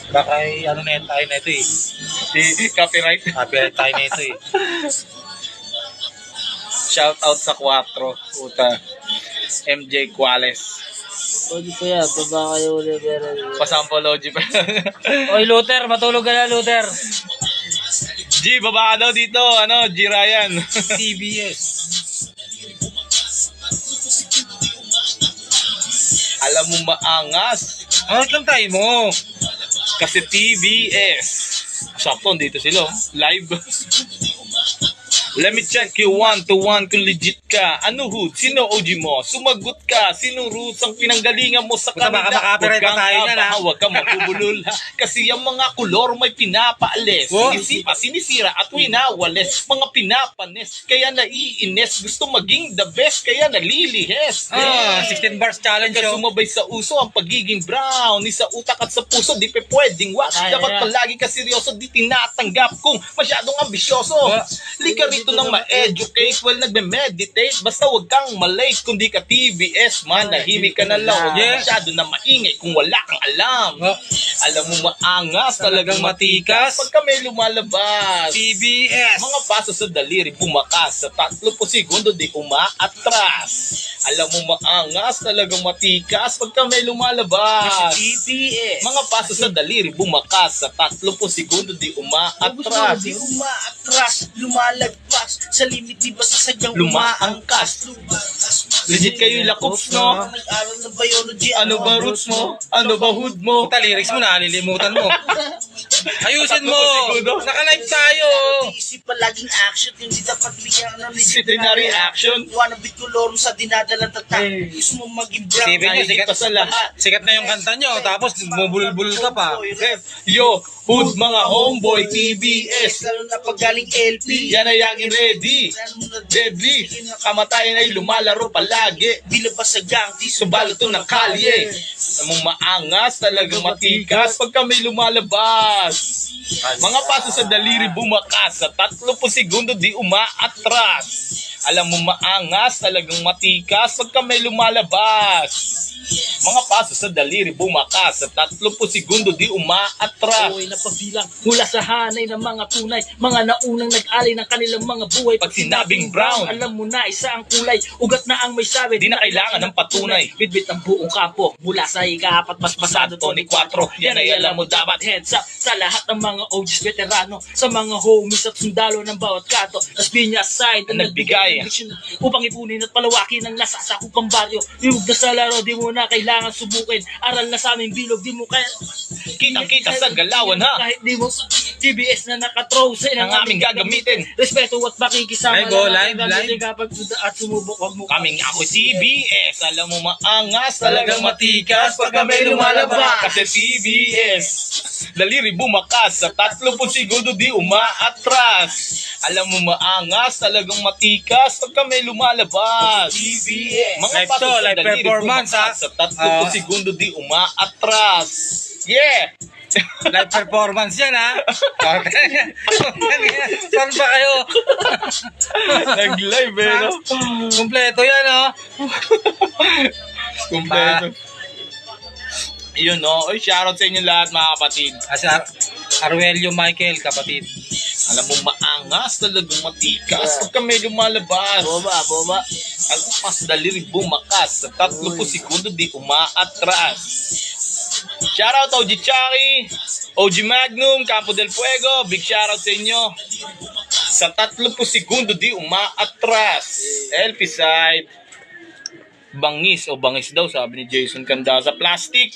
Baka ano na tayo na ito eh. Copyright. Copyright tayo na ito eh. Shout out sa 4. Puta. MJ Quales. Pwede ko yan, baba kayo ulit. Pasampology pa. Oy, Luther, matulog ka na, Luther. G, baba ka daw dito. Ano, G Ryan. TBS. Alam mo maangas. Ano lang tayo mo? Kasi TBS. Sakto, dito sila. Live. Let me check you 1 to 1 kung legit ka. Ano hood? Sino OG mo? Sumagot ka. Sinong roots ang pinanggalingan mo sa Baka kanila? maka-copyright pa tayo na, ha? Huwag kang magubulol. Kasi yung mga kulor may pinapaalis. Oh. Sinisipa, sinisira at winawalis. Mga pinapanis. Kaya naiinis. Gusto maging the best. Kaya nalilihes. 16 bars challenge Kaya show. sumabay sa uso ang pagiging brown. Ni sa utak at sa puso, di pa pwedeng wax. Ay, Dapat ay, palagi ka seryoso, di tinatanggap kung masyadong ambisyoso. Lika rito ng ma-educate, well, nagme-meditate. Basta wag kang malate kung di ka TBS, man. Nahimik ka na lang. Huwag Yeah. masyado na maingay kung wala kang alam. Oh. Alam mo maangas, talagang matikas. Pag kami lumalabas. TBS. Mga paso sa daliri, bumakas. Sa 30 segundo, di umaatras. Alam mo maangas, talagang matikas. Pag kami lumalabas. TBS. Mga paso sa daliri, bumakas. Sa 30 segundo, di umaatras. Di umaatras, lumalagpas sa limit, di ba sasadyang Lumaangkas. Legit kayo yung lakops, no? Nag-aral ng biology, Ano ba roots mo? Ano ba hood mo? Puta, lyrics mo na, nalilimutan mo. Ayusin mo. 30 segundo. Naka-live tayo. Isip palaging action, hindi dapat bigyan ng Disciplinary action. Wannabe koloro sa dinadalang tatak. Gusto mo maging brown. Sabi niyo, Nahigit pa sa lahat. Sikat na yung kanta nyo, tapos bumubulbul ka pa. Yo, hood mga homeboy, TBS. Lalo na pag galing LP. Yan ay yaging ready. Deadly. Kamatayan ay lumalaro palagi. Bilabas sa gang, di Subalo to ng kalye. Namang maangas, talagang matikas pag kami lumalabas. Mga paso sa daliri bumakas. Sa 30 segundo di umaatras. Alam mo maangas, talagang matikas pag kami lumalabas. Mga paso sa daliri bumakas. Sa 30 segundo di umaatras. Buhay na pagbilang mula sa hanay ng mga tunay, mga naunang nag-alay ng kanilang mga buhay. Pag sinabing brown, alam mo na isa ang kulay, ugat na ang may sabi. di na kailangan ng patunay. Bitbit ang buong kampo mula sa ika-4 mas basado Tony 4, yan ay alam mo dapat. Heads up sa lahat ng mga OGs veterano, sa mga homies at sundalo ng bawat kato. As pinya side Ang nagbigay. ng diksyon upang ipunin at palawakin ang nasasakupang baryo. Yung na sa laro, di mo na kailangan subukin. Aral na sa aming bilog, di mo kaya Kitang-kita sa galawan, ha? kahit di mo TBS na nakatrow sa Ang aming gagamitin. respeto at pakikisama Live, oh, lang live, ang live. gagawin kapag at sumubok, wag mo Kaming ako TBS, alam mo maangas, talagang matikas pag kami lumalabas. Kasi TBS, daliri bumakas, sa 30 segundo di umaatras. Alam mo maangas, talagang matikas pag kami lumalabas. TBS, mga Live paso to, sa live daliri performance, bumakas, ha? sa 30 segundo di umaatras. Yeah! Live performance yan, ha? Saan ba kayo? Nag-live, eh, no? Kompleto yan, ha? Kumpleto. Yun, no? Oy, shoutout sa inyo lahat, mga kapatid. Asa Arwelio Michael, kapatid. Alam mo, maangas, talagang matikas. Pag kami lumalabas, boba. ang mas daliri bumakas. Sa 30 segundo, di umaatras. Shoutout OG Chucky, OG Magnum, Campo del Fuego. Big shoutout sa inyo. Sa 30 segundo, di umaatras. LP side. Bangis o bangis daw, sabi ni Jason Kanda sa plastic.